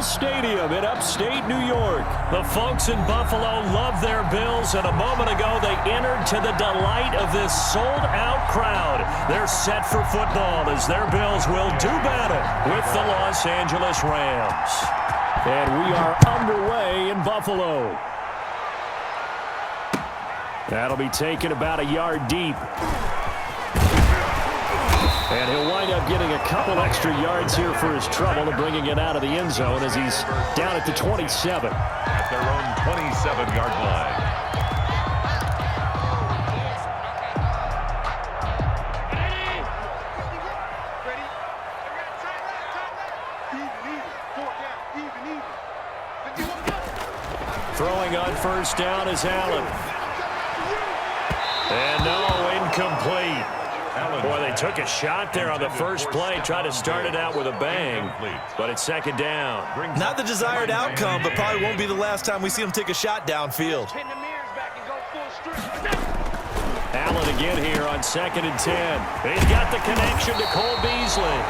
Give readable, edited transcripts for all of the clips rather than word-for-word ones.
Stadium in upstate New York. The folks in Buffalo love their Bills, and a moment ago they entered to the delight of this sold-out crowd. They're set for football as their Bills will do battle with the Los Angeles Rams. And we are underway in Buffalo. That'll be taken about a yard deep. And he'll wind up getting a couple extra yards here for his trouble and bringing it out of the end zone as he's down at the 27. At their own 27-yard line. Throwing on first down is Allen. And no, incomplete. Boy, they took a shot there on the first play, tried to start it out with a bang, but it's second down. Not the desired outcome, but probably won't be the last time we see him take a shot downfield. Allen again here on 2nd and 10. He's got the connection to Cole Beasley.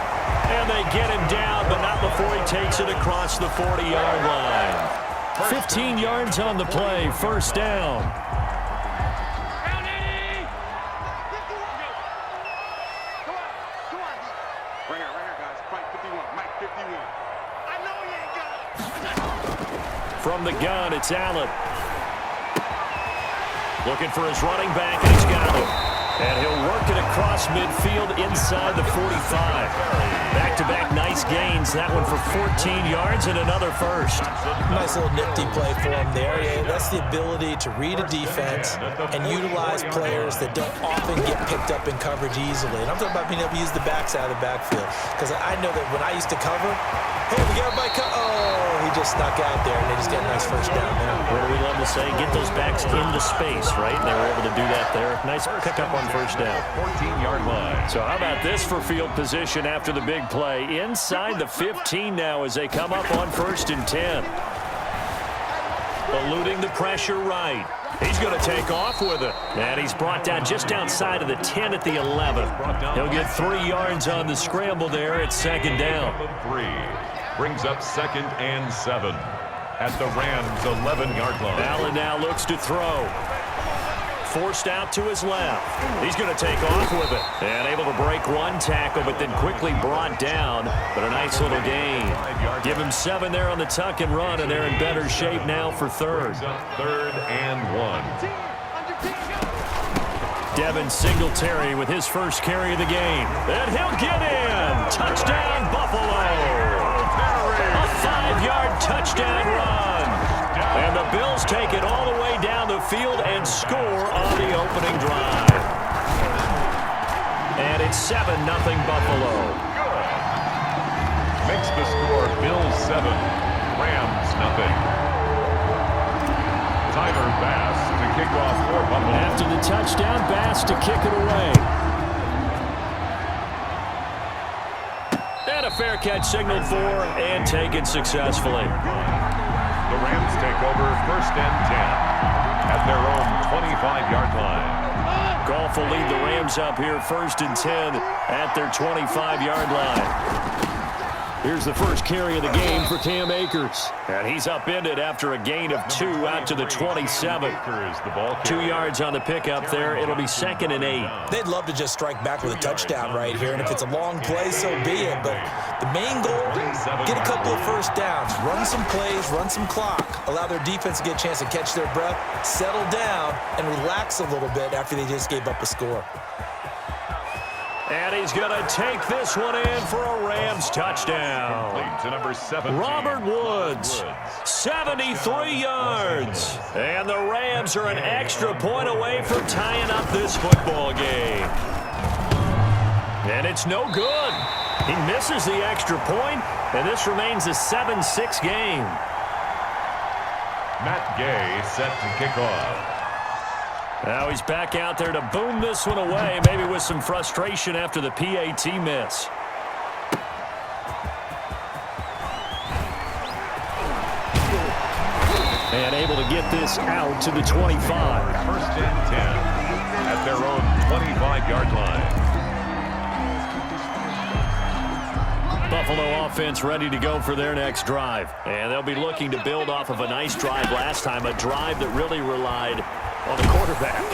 And they get him down, but not before he takes it across the 40-yard line. 15 yards on the play, first down. From the gun, it's Allen. Looking for his running back, and he's got him. And he'll work it across midfield inside the 45. Back-to-back nice gains. That one for 14 yards and another first. Nice little nifty play for him there. Yeah, that's the ability to read a defense and utilize players that don't often get picked up in coverage easily. And I'm talking about being able to use the backs out of the backfield. Because I know that when I used to cover, hey, we got everybody he just snuck out there, and they just get a nice first down there. What do we love to say? Get those backs into space, right? And they were able to do that there. Nice pickup on first down. 14-yard line. So how about this for field position after the big play? Inside the 15 now as they come up on 1st and 10. Eluding the pressure right. He's going to take off with it. And he's brought down just outside of the 10 at the 11. He'll get 3 yards on the scramble there at second down. 3 brings up 2nd and 7 at the Rams' 11-yard line. Allen now looks to throw. Forced out to his left. He's going to take off with it. And able to break one tackle, but then quickly brought down. But a nice little gain. Give him 7 there on the tuck and run, and they're in better shape now for third. 3rd and 1. Devin Singletary with his first carry of the game. And he'll get in. Touchdown, Buffalo. A 5-yard touchdown run. And the Bills take it all the way down the field and score on the opening drive. And it's 7-0 Buffalo. Makes the score Bills 7, Rams 0. Tyler Bass to kick off for Buffalo. After the touchdown, Bass to kick it away. And a fair catch signaled for and taken successfully. The Rams take over 1st and 10 at their own 25-yard line. Goff will lead the Rams up here 1st and 10 at their 25-yard line. Here's the first carry of the game for Cam Akers. And he's upended after a gain of 2 out to the 27. 2 yards on the pickup there. It'll be 2nd and 8. They'd love to just strike back with a touchdown right here, and if it's a long play, so be it. But the main goal, get a couple of first downs, run some plays, run some clock, allow their defense to get a chance to catch their breath, settle down, and relax a little bit after they just gave up a score. And he's going to take this one in for a Rams touchdown. To number 17, Robert Woods, 73 yards. And the Rams are an extra point away from tying up this football game. And it's no good. He misses the extra point, and this remains a 7-6 game. Matt Gay set to kick off. Now he's back out there to boom this one away, maybe with some frustration after the PAT miss. And able to get this out to the 25. 1st and 10 at their own 25-yard line. Buffalo offense ready to go for their next drive. And they'll be looking to build off of a nice drive last time, a drive that really relied on the quarterback.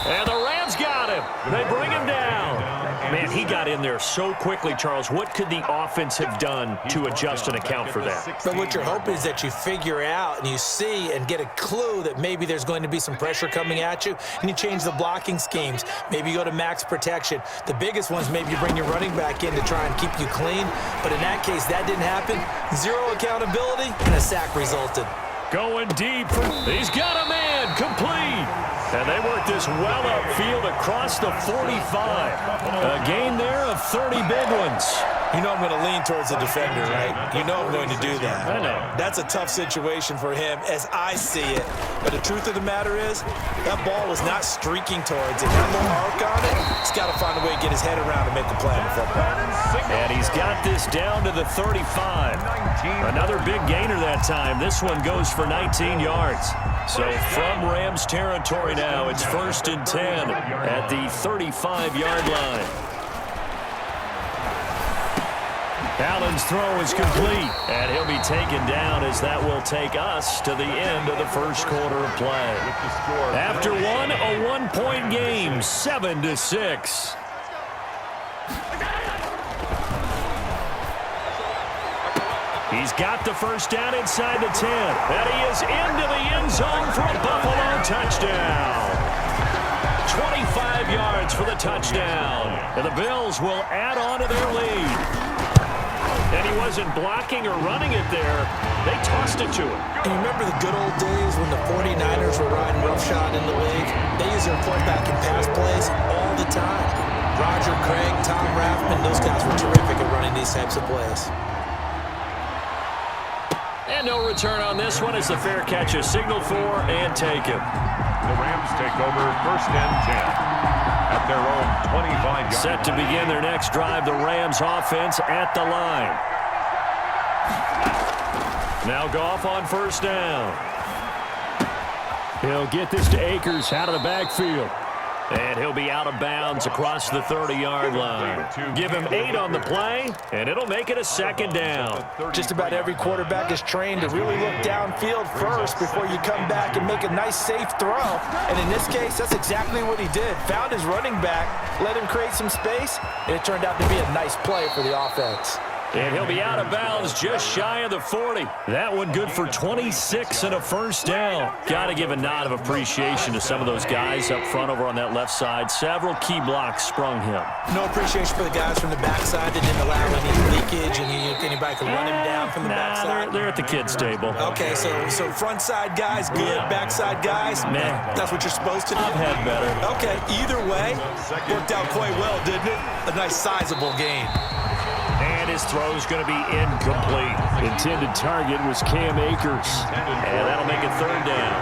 And the Rams got him. They bring him down. Man, he got in there so quickly, Charles. What could the offense have done to adjust and account for that? But what you're hoping is that you figure out and you see and get a clue that maybe there's going to be some pressure coming at you, and you change the blocking schemes. Maybe you go to max protection. The biggest ones, maybe you bring your running back in to try and keep you clean. But in that case, that didn't happen. Zero accountability, and a sack resulted. Going deep. He's got a man. Complete. And they work this well upfield across the 45. A gain there of 30 big ones. You know I'm going to lean towards the defender, right? You know I'm going to do that. I know. That's a tough situation for him as I see it. But the truth of the matter is, that ball was not streaking towards it. That little arc on it, he's got to find a way to get his head around and make a play on the football. And he's got this down to the 35. Another big gainer that time. This one goes for 19 yards. So from Rams territory now, it's 1st and 10 at the 35-yard line. Allen's throw is complete, and he'll be taken down as that will take us to the end of the first quarter of play. After one, a one-point game, 7-6. He's got the first down inside the 10, and he is into the end zone for a Buffalo touchdown. 25 yards for the touchdown, and the Bills will add on to their lead. And he wasn't blocking or running it there. They tossed it to him. And you remember the good old days when the 49ers were riding roughshod in the league? They used their quarterback in pass plays all the time. Roger Craig, Tom Rathman, those guys were terrific at running these types of plays. And no return on this one as the fair catch is signaled for and taken. The Rams take over 1st and 10 at their own 25-yard line. Set to begin their next drive, the Rams offense at the line. Now Goff on 1st down. He'll get this to Akers out of the backfield. And he'll be out of bounds across the 30-yard line. Give him 8 on the play, and it'll make it a 2nd down. Just about every quarterback is trained to really look downfield first before you come back and make a nice, safe throw. And in this case, that's exactly what he did. Found his running back, let him create some space, and it turned out to be a nice play for the offense. And he'll be out of bounds just shy of the 40. That one good for 26 and a 1st down. Got to give a nod of appreciation to some of those guys up front over on that left side. Several key blocks sprung him. No appreciation for the guys from the backside that didn't allow any leakage and anybody could run him down from the backside. They're at the kids' table. Okay, so front side guys, good. Backside guys, man, that's what you're supposed to do. I've had better. Okay, either way, worked out quite well, didn't it? A nice sizable gain. And his throw is going to be incomplete. Intended target was Cam Akers. And that'll make it 3rd down.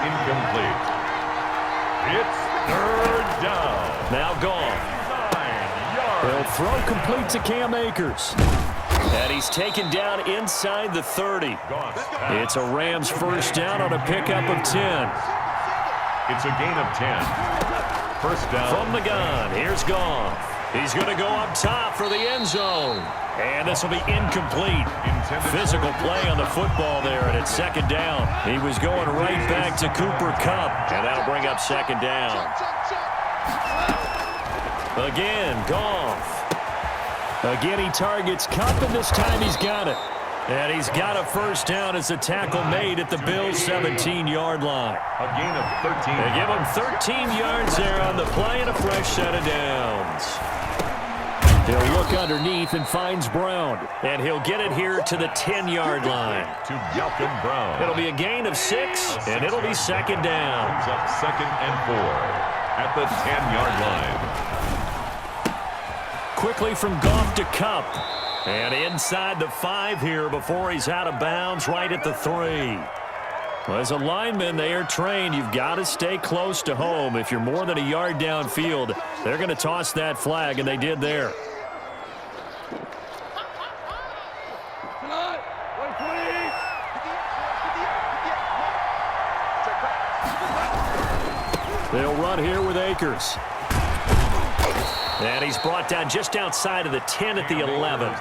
Incomplete. It's 3rd down. Now Goff. He'll throw complete to Cam Akers. And he's taken down inside the 30. It's a Rams 1st down on a pickup of 10. It's a gain of 10. 1st down. From the gun, here's Goff. He's going to go up top for the end zone. And this will be incomplete. Physical play on the football there, and it's 2nd down. He was going right back to Cooper Kupp, and that'll bring up 2nd down. Again, Goff. Again, he targets Kupp, and this time he's got it. And he's got a 1st down as a tackle made at the Bills' 17-yard line. A gain of 13. They give him 13 yards there on the play and a fresh set of downs. He'll look underneath and finds Brown. And he'll get it here to the 10-yard line. To Malcolm Brown. It'll be a gain of 6, and it'll be 2nd down. Brings up 2nd and 4 at the 10-yard line. Quickly from Goff to Kupp. And inside the 5 here before he's out of bounds right at the 3. Well, as a lineman, they are trained. You've got to stay close to home. If you're more than a yard downfield, they're going to toss that flag, and they did there. They'll run here with Akers. And he's brought down just outside of the 10 at the 11.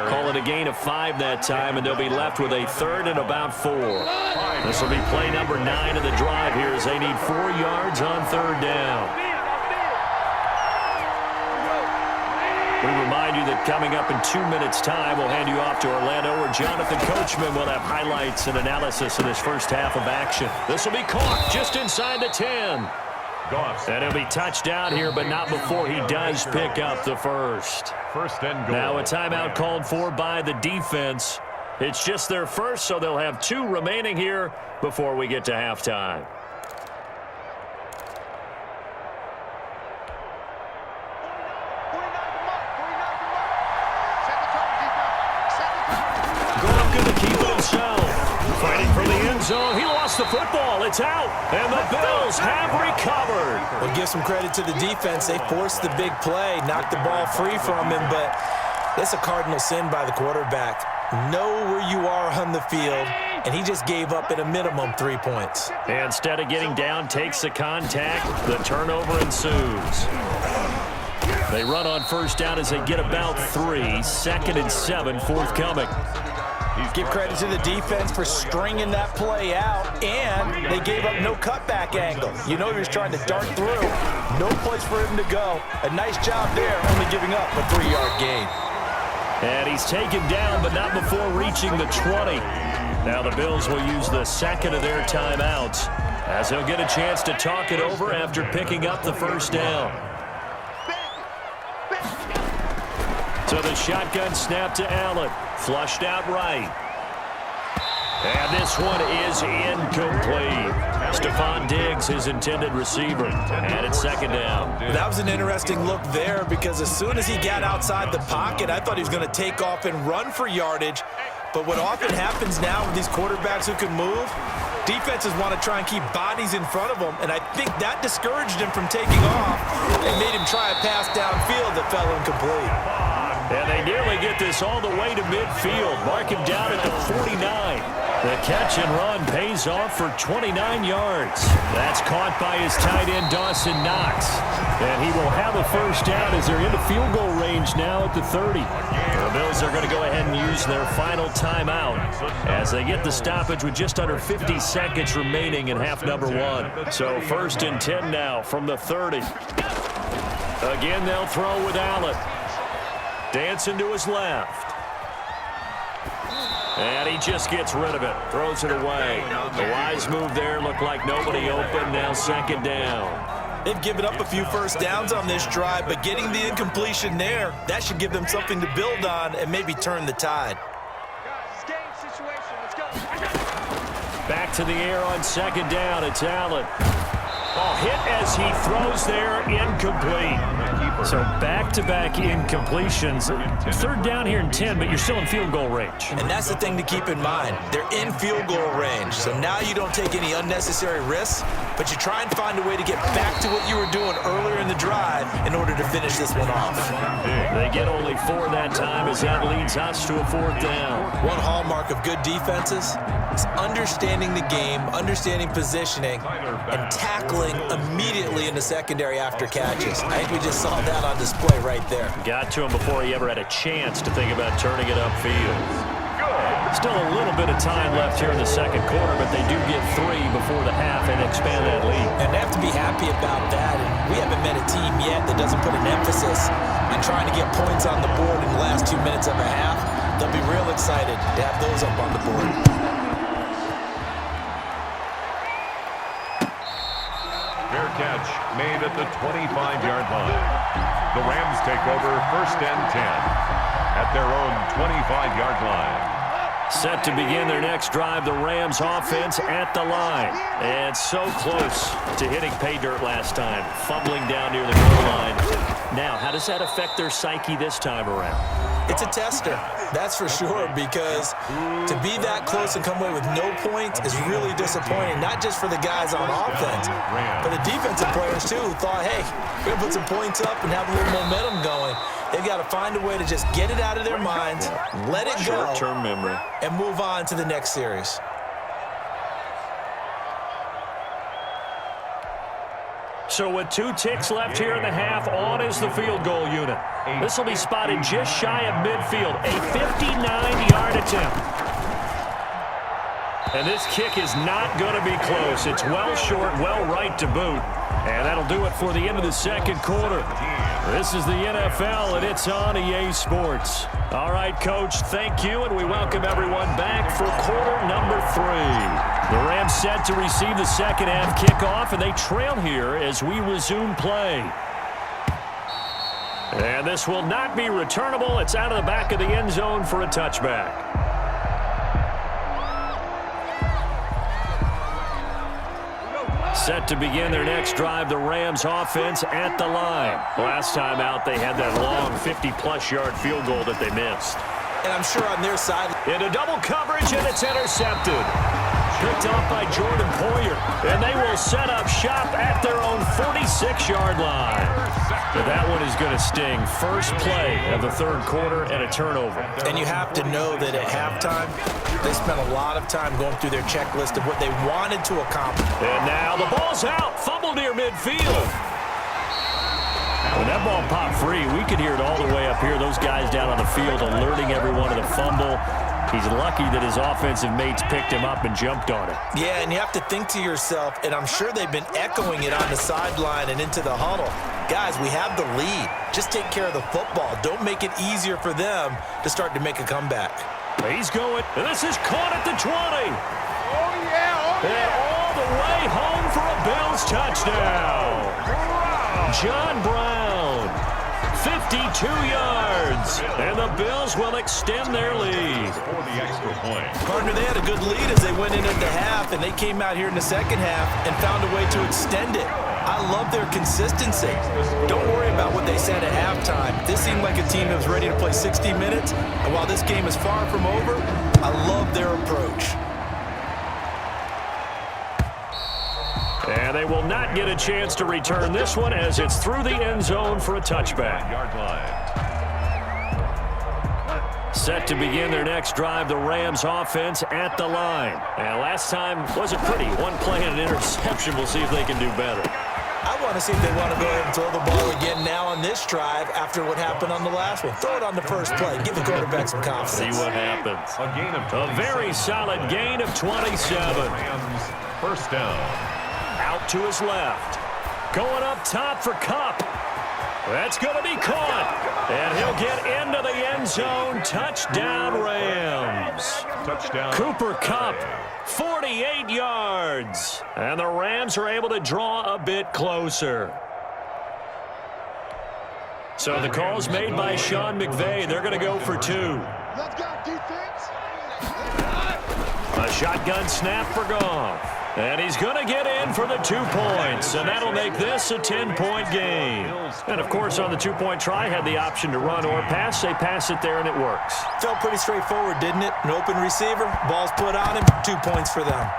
Call it a gain of 5 that time, and they'll be left with a 3rd and about 4. This will be play number 9 of the drive here as they need 4 yards on 3rd down. We remind you that coming up in 2 minutes' time, we'll hand you off to Orlando, where Jonathan Coachman will have highlights and analysis of this first half of action. This will be caught just inside the 10. And he'll be touchdown here, but not before he does pick up the first. First and goal. Now a timeout called for by the defense. It's just their first, so they'll have 2 remaining here before we get to halftime. Fighting for the end zone. He lost the football. It's out. And the Bills have recovered. Well, give some credit to the defense. They forced the big play, knocked the ball free from him, but it's a cardinal sin by the quarterback. Know where you are on the field, and he just gave up at a minimum 3 points. And instead of getting down, takes the contact. The turnover ensues. They run on first down as they get about 3. 2nd and 7 forthcoming. Give credit to the defense for stringing that play out, and they gave up no cutback angle. You know he was trying to dart through. No place for him to go. A nice job there, only giving up a 3-yard gain. And he's taken down, but not before reaching the 20. Now the Bills will use the 2nd of their timeouts as they'll get a chance to talk it over after picking up the first down. So the shotgun snap to Allen. Flushed out right. And this one is incomplete. Stephon Diggs, his intended receiver. And it's 2nd down. That was an interesting look there because as soon as he got outside the pocket, I thought he was going to take off and run for yardage. But what often happens now with these quarterbacks who can move, defenses want to try and keep bodies in front of them, and I think that discouraged him from taking off and made him try a pass downfield that fell incomplete. And they nearly get this all the way to midfield. Mark him down at the 49. The catch and run pays off for 29 yards. That's caught by his tight end, Dawson Knox. And he will have a first down as they're into field goal range now at the 30. The Bills are going to go ahead and use their final timeout as they get the stoppage with just under 50 seconds remaining in half number 1. So 1st and 10 now from the 30. Again, they'll throw with Allen. Dancing to his left. And he just gets rid of it. Throws it away. The wise move there. Looked like nobody open. Now 2nd down. They've given up a few first downs on this drive, but getting the incompletion there, that should give them something to build on and maybe turn the tide. Back to the air on 2nd down. It's Allen. Ball hit as he throws there, incomplete. So back-to-back incompletions. 3rd down here in 10, but you're still in field goal range. And that's the thing to keep in mind. They're in field goal range. So now you don't take any unnecessary risks, but you try and find a way to get back to what you were doing earlier in the drive in order to finish this one off. They get only 4 that time as that leads us to a 4th down. One hallmark of good defenses is understanding the game, understanding positioning, and tackling immediately in the secondary after catches. I think we just saw that on display right there. Got to him before he ever had a chance to think about turning it upfield. Still a little bit of time left here in the 2nd quarter, but they do get 3 before the half and expand that lead. And they have to be happy about that. And we haven't met a team yet that doesn't put an emphasis on trying to get points on the board in the last 2 minutes of a half. They'll be real excited to have those up on the board. Fair catch made at the 25-yard line. The Rams take over 1st and 10 at their own 25-yard line. Set to begin their next drive, the Rams offense at the line. And so close to hitting pay dirt last time, fumbling down near the goal line. Now, how does that affect their psyche this time around? It's a tester, that's for sure, because to be that close and come away with no points is really disappointing, not just for the guys on offense, but the defensive players, too, who thought, hey, we're going to put some points up and have a little momentum going. They've got to find a way to just get it out of their minds, let it go, short-term memory, and move on to the next series. So with 2 ticks left here in the half, on is the field goal unit. This will be spotted just shy of midfield, a 59-yard attempt. And this kick is not going to be close. It's well short, well right to boot. And that'll do it for the end of the second quarter. This is the NFL, and it's on EA Sports. All right, Coach, thank you, and we welcome everyone back for quarter number 3. The Rams set to receive the second half kickoff, and they trail here as we resume play. And this will not be returnable. It's out of the back of the end zone for a touchback. Set to begin their next drive, the Rams offense at the line. Last time out, they had that long 50-plus yard field goal that they missed. And I'm sure on their side. Into double coverage, and it's intercepted. Picked off by Jordan Poyer. And they will set up shop at their own 46-yard line. But that one is going to sting. First play of the third quarter and a turnover. And you have to know that at halftime, they spent a lot of time going through their checklist of what they wanted to accomplish. And now the ball's out. Fumble near midfield. When that ball popped free, we could hear it all the way up here. Those guys down on the field alerting everyone to the fumble. He's lucky that his offensive mates picked him up and jumped on it. Yeah, and you have to think to yourself, and I'm sure they've been echoing it on the sideline and into the huddle. Guys, we have the lead. Just take care of the football. Don't make it easier for them to start to make a comeback. He's going. And this is caught at the 20. And all the way home for a Bills touchdown. John Brown, 52 yards. And the Bills will extend their lead. For the extra point. Partner, they had a good lead as they went into the half, and they came out here in the second half and found a way to extend it. I love their consistency. Don't worry about what they said at halftime. This seemed like a team that was ready to play 60 minutes, and while this game is far from over, I love their approach. And they will not get a chance to return this one as it's through the end zone for a touchback. Yard line. Set to begin their next drive, the Rams offense at the line. And last time wasn't pretty. One play and an interception. We'll see if they can do better. I want to see if they want to go ahead and throw the ball again now on this drive after what happened on the last one. Throw it on the first play. Give the quarterback some confidence. See what happens. A gain of 27. A very solid gain of 27. Rams first down. Out to his left. Going up top for Kupp. That's going to be caught. And he'll get into the end zone. Touchdown, Rams. Touchdown. Cooper Kupp, 48 yards. And the Rams are able to draw a bit closer. So the call's made by Sean McVay. They're going to go for 2. Let's go, defense. A shotgun snap for Goff. And he's going to get in for the 2 points. And that'll make this a 10-point game. And, of course, on the 2-point try, had the option to run or pass. They pass it there, and it works. Felt pretty straightforward, didn't it? An open receiver, ball's put on him, 2 points for them.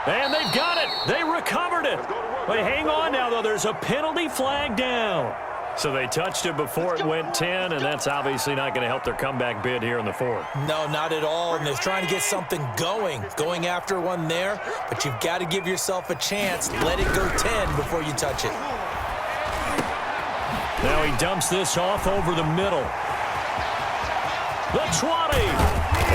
And they've got it. They recovered it. But hang on now, though. There's a penalty flag down. So they touched it before it went 10, and that's obviously not going to help their comeback bid here in the 4th. No, not at all, and they're trying to get something going after one there, but you've got to give yourself a chance. Let it go 10 before you touch it. Now he dumps this off over the middle. The 20,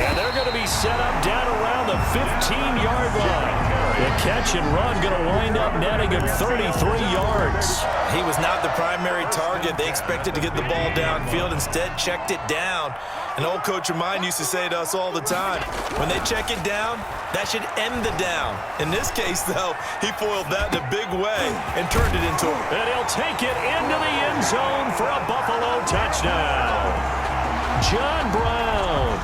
and they're going to be set up down around the 15-yard line. The catch and run going to wind up netting him 33 yards. He was not the primary target. They expected to get the ball downfield. Instead, checked it down. An old coach of mine used to say to us all the time, when they check it down, that should end the down. In this case, though, he foiled that in a big way and turned it into a... And he'll take it into the end zone for a Buffalo touchdown. John Brown,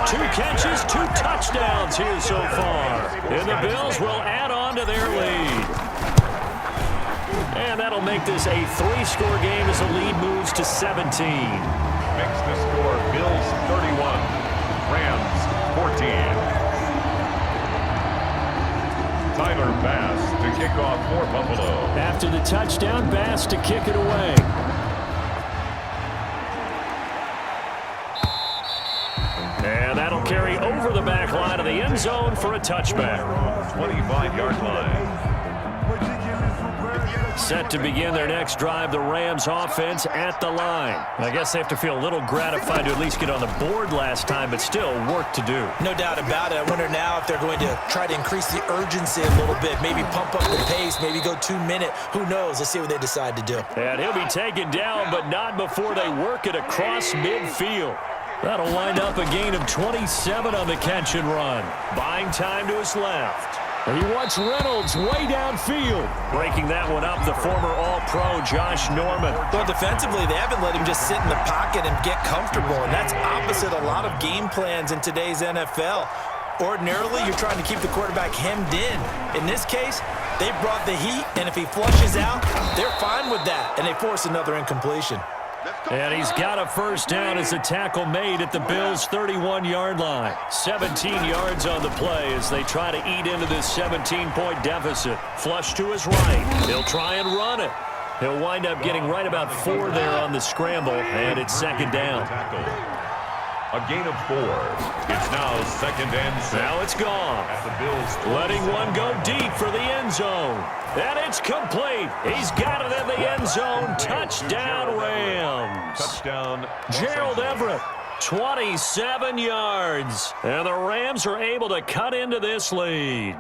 2 catches, 2 touchdowns here so far. And the Bills will add on to their lead. And that'll make this a 3-score game as the lead moves to 17. Makes the score Bills 31, Rams 14. Tyler Bass to kick off for Buffalo. After the touchdown, Bass to kick it away. And that'll carry over the back line of the end zone for a touchback. 25-yard line. Set to begin their next drive, the Rams offense at the line. I guess they have to feel a little gratified to at least get on the board last time, but still work to do. No doubt about it. I wonder now if they're going to try to increase the urgency a little bit, maybe pump up the pace, maybe go 2 minute. Who knows? Let's see what they decide to do. And he'll be taken down, but not before they work it across midfield. That'll wind up a gain of 27 on the catch and run. Buying time to his left. He wants Reynolds way downfield. Breaking that one up, the former All-Pro Josh Norman. Well, defensively, they haven't let him just sit in the pocket and get comfortable, and that's opposite a lot of game plans in today's NFL. Ordinarily, you're trying to keep the quarterback hemmed in. In this case, they brought the heat, and if he flushes out, they're fine with that, and they force another incompletion. And he's got a first down as the tackle made at the Bills' 31-yard line. 17 yards on the play as they try to eat into this 17-point deficit. Flush to his right. He'll try and run it. He'll wind up getting right about 4 there on the scramble, and it's second down. A gain of 4. It's now second and 6. Now it's gone. At the Bills, letting one go deep for the end zone. And it's complete. He's got it in the end zone. Touchdown, Rams. Touchdown. Gerald Everett, 27 yards. And the Rams are able to cut into this lead.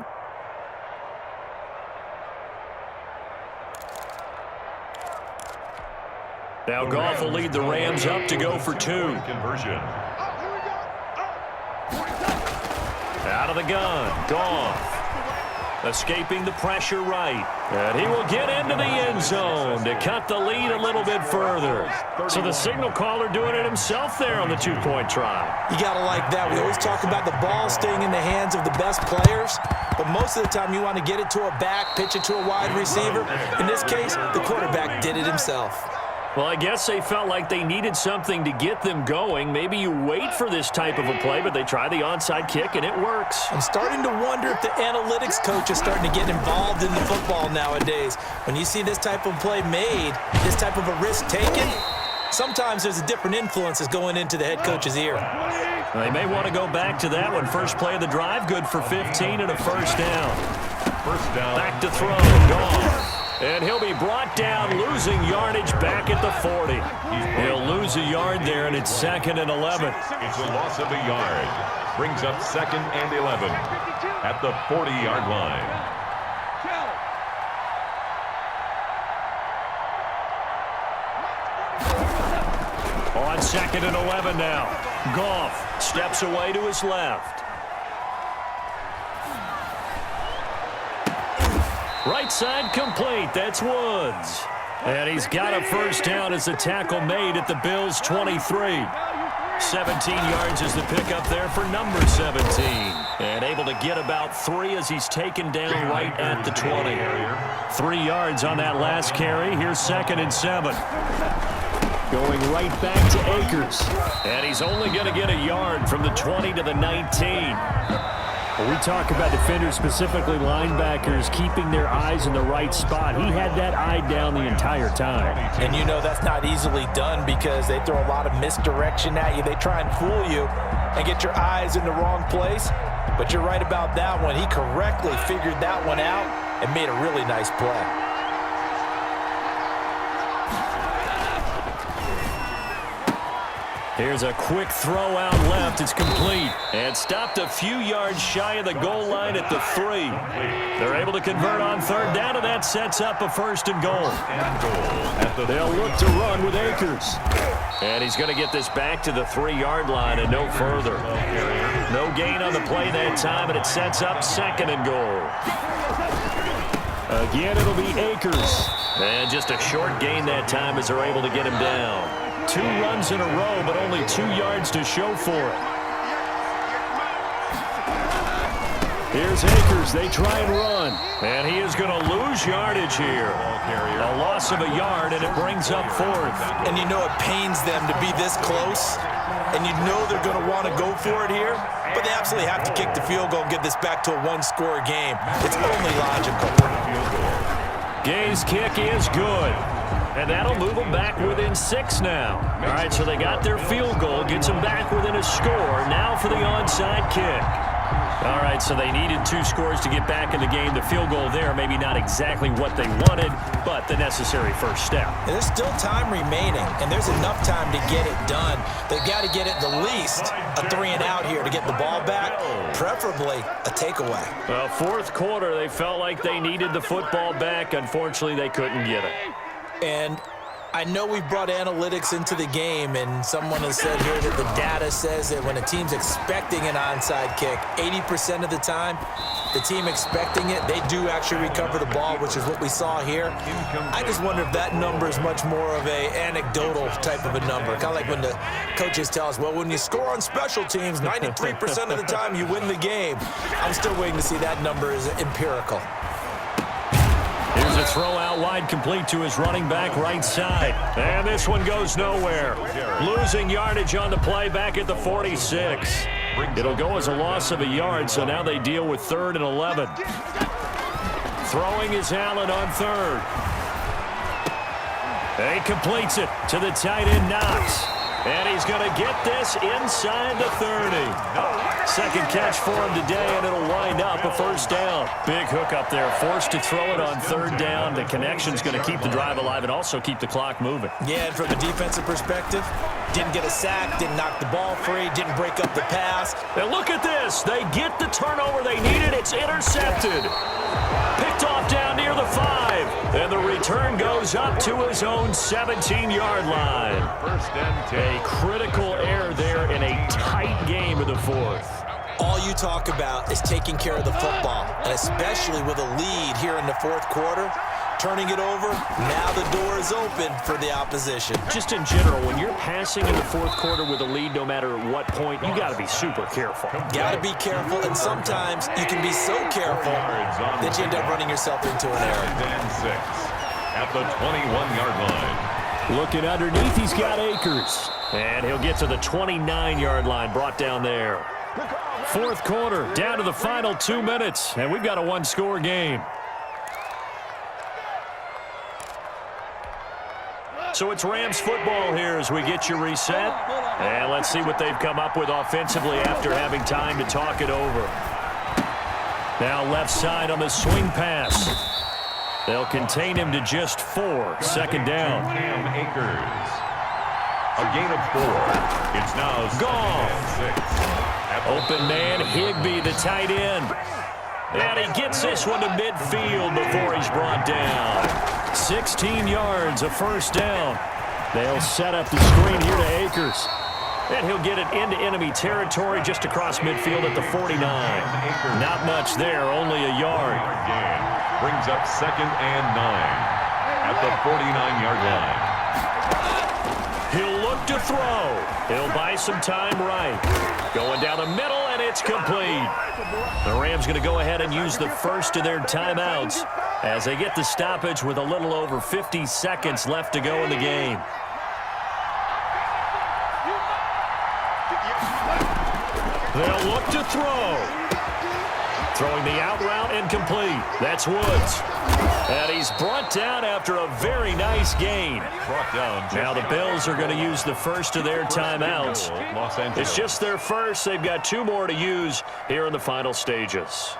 Now Goff will lead the Rams up to go for 2. Conversion. Out of the gun, Goff. Escaping the pressure right. And he will get into the end zone to cut the lead a little bit further. So the signal caller doing it himself there on the 2-point try. You got to like that. We always talk about the ball staying in the hands of the best players, but most of the time you want to get it to a back, pitch it to a wide receiver. In this case, the quarterback did it himself. Well, I guess they felt like they needed something to get them going. Maybe you wait for this type of a play, but they try the onside kick, and it works. I'm starting to wonder if the analytics coach is starting to get involved in the football nowadays. When you see this type of play made, this type of a risk taken, sometimes there's a different influences going into the head coach's ear. They may want to go back to that one. First play of the drive, good for 15 and a first down. First down. Back to throw, gone. And he'll be brought down, losing yardage back at the 40. He'll lose a yard there, and it's second and 11. It's a loss of a yard. Brings up second and 11 at the 40-yard line. On second and 11 now. Goff steps away to his left. Right side complete. That's Woods. And he's got a first down as the tackle made at the Bills' 23. 17 yards is the pickup there for number 17. And able to get about 3 as he's taken down right at the 20. 3 yards on that last carry. Here's second and 7. Going right back to Akers. And he's only going to get a yard from the 20 to the 19. When we talk about defenders, specifically linebackers, keeping their eyes in the right spot, he had that eye down the entire time. And you know that's not easily done because they throw a lot of misdirection at you. They try and fool you and get your eyes in the wrong place. But you're right about that one. He correctly figured that one out and made a really nice play. Here's a quick throw out left. It's complete. And stopped a few yards shy of the goal line at the 3. They're able to convert on third down, and that sets up a first and goal. They'll look to run with Akers. And he's going to get this back to the 3-yard line and no further. No gain on the play that time, and it sets up second and goal. Again, it'll be Akers. And just a short gain that time as they're able to get him down. 2 runs in a row, but only 2 yards to show for it. Here's Akers. They try and run. And he is going to lose yardage here. A loss of a yard, and it brings up 4th. And you know it pains them to be this close. And you know they're going to want to go for it here. But they absolutely have to kick the field goal and get this back to a 1-score game. It's only logical. Gay's kick is good. And that'll move them back within 6 now. All right, so they got their field goal, gets them back within a score. Now for the onside kick. All right, so they needed 2 scores to get back in the game. The field goal there, maybe not exactly what they wanted, but the necessary first step. And there's still time remaining, and there's enough time to get it done. They've got to get it the least a 3-and-out here to get the ball back, preferably a takeaway. Well, fourth quarter, they felt like they needed the football back. Unfortunately, they couldn't get it. And I know we brought analytics into the game, and someone has said here that the data says that when a team's expecting an onside kick, 80% of the time, the team expecting it, they do actually recover the ball, which is what we saw here. I just wonder if that number is much more of a anecdotal type of a number. Kind of like when the coaches tell us, well, when you score on special teams, 93% of the time you win the game. I'm still waiting to see that number is empirical. Here's a throw out wide, complete to his running back right side. And this one goes nowhere. Losing yardage on the play back at the 46. It'll go as a loss of a yard, so now they deal with 3rd and 11. Throwing is Allen on 3rd. And he completes it to the tight end, Knox. And he's going to get this inside the 30. Second catch for him today, and it'll wind up a first down. Big hook up there, forced to throw it on 3rd down. The connection's going to keep the drive alive and also keep the clock moving. Yeah, and from a defensive perspective, didn't get a sack, didn't knock the ball free, didn't break up the pass. And look at this. They get the turnover they needed. It's intercepted. Picked off down near the 5. And the return goes up to his own 17-yard line. First and 10. A critical error there in a tight game of the 4th. All you talk about is taking care of the football, and especially with a lead here in the 4th quarter, turning it over, now the door is open for the opposition. Just in general, when you're passing in the 4th quarter with a lead, no matter at what point, you got to be super careful. Got to be careful, and sometimes you can be so careful that you end up running yourself into an error. And 6 at the 21-yard line. Looking underneath, he's got Akers. And he'll get to the 29-yard line, brought down there. 4th quarter, down to the final 2 minutes, and we've got a 1-score game. So it's Rams football here as we get you reset. And let's see what they've come up with offensively after having time to talk it over. Now left side on the swing pass. They'll contain him to just 4. Second down. Cam Akers. A gain of 4. It's now Gone. 6. Open man, Higbee, the tight end. And he gets this one to midfield before he's brought down. 16 yards, a first down. They'll set up the screen here to Akers. And he'll get it into enemy territory just across midfield at the 49. Not much there, only a yard. Brings up 2nd and 9 at the 49-yard line. He'll look to throw. He'll buy some time right. Going down the middle, and it's complete. The Rams going to go ahead and use the first of their timeouts as they get the stoppage with a little over 50 seconds left to go in the game. They'll look to throw. Throwing the out route incomplete. That's Woods. And he's brought down after a very nice gain. Brought down. Now the Bills are going to use the first of their timeouts. Los Angeles. It's just their first. They've got 2 more to use here in the final stages.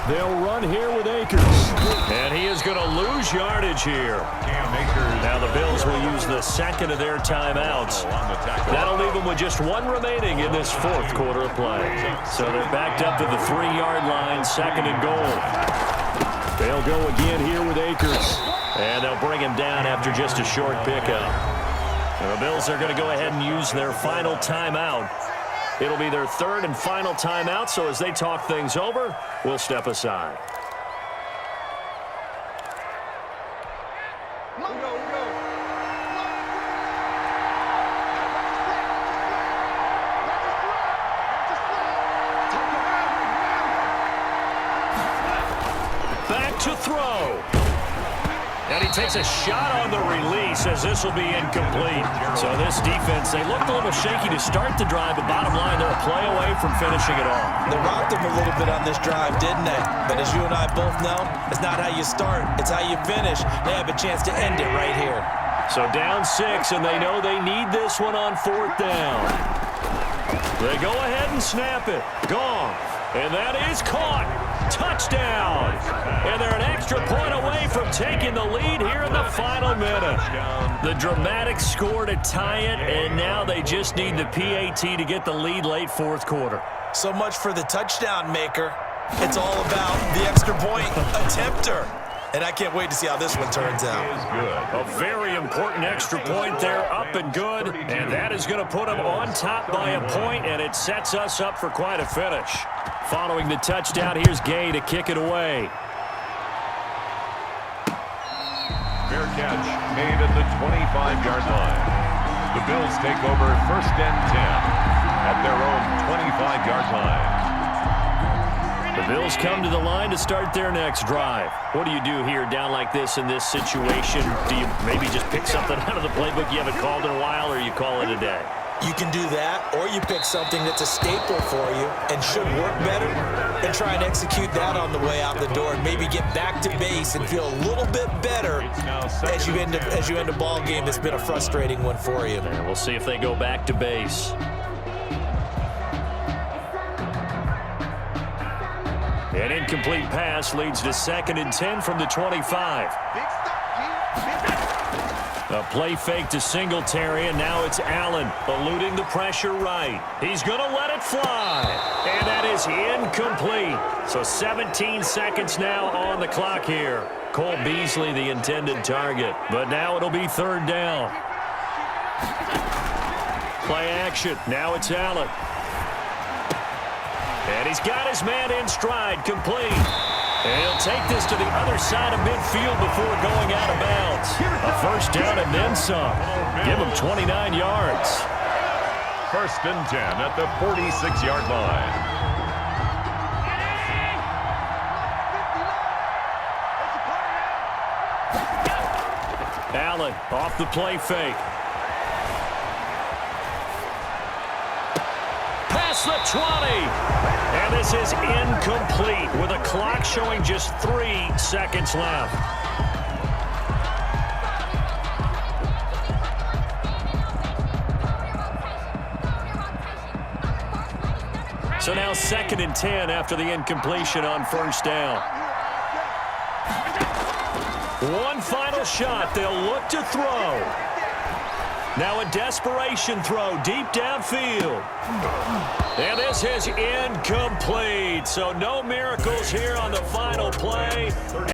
They'll run here with Akers. And he is going to lose yardage here. Cam Akers. Now the Bills will use the second of their timeouts. That'll leave them with just 1 remaining in this 4th quarter of play. So they're backed up to the 3-yard line, 2nd and goal. They'll go again here with Akers. And they'll bring him down after just a short pickup. The Bills are going to go ahead and use their final timeout. It'll be their 3rd and final timeout, so as they talk things over, we'll step aside. Back to throw. And he takes a shot on the release as this will be incomplete. So this defense, they looked a little shaky to start the drive, but bottom line, they're a play away from finishing it off. They rocked him a little bit on this drive, didn't they? But as you and I both know, it's not how you start, it's how you finish. They have a chance to end it right here. So down 6, and they know they need this one on 4th down. They go ahead and snap it. Gone. And that is caught. Touchdown. And they're an extra point away from taking the lead here in the final minute. The dramatic score to tie it, and now they just need the PAT to get the lead late 4th quarter. So much for the touchdown maker. It's all about the extra point attempter. And I can't wait to see how this one turns out. A very important extra point there, up and good. And that is going to put them on top by a point, and it sets us up for quite a finish. Following the touchdown, here's Gay to kick it away. Fair catch made at the 25-yard line. The Bills take over 1st and 10 at their own 25-yard line. The Bills come to the line to start their next drive. What do you do here down like this in this situation? Do you maybe just pick something out of the playbook you haven't called in a while, or you call it a day? You can do that, or you pick something that's a staple for you and should work better and try and execute that on the way out the door and maybe get back to base and feel a little bit better as you end a ball game that's been a frustrating one for you. And we'll see if they go back to base. An incomplete pass leads to 2nd and 10 from the 25. A play fake to Singletary, and now it's Allen eluding the pressure right. He's going to let it fly, and that is incomplete. So 17 seconds now on the clock here. Cole Beasley the intended target, but now it'll be 3rd down. Play action. Now it's Allen. And he's got his man in stride, complete. And he'll take this to the other side of midfield before going out of bounds. A 1st down and then some. Give him 29 yards. 1st and 10 at the 46-yard line. Allen off the play fake. Past the 20. And this is incomplete with a clock showing just 3 seconds left. So now 2nd and 10 after the incompletion on 1st down. One final shot. They'll look to throw. Now a desperation throw deep downfield. And this is incomplete. So no miracles here on the final play.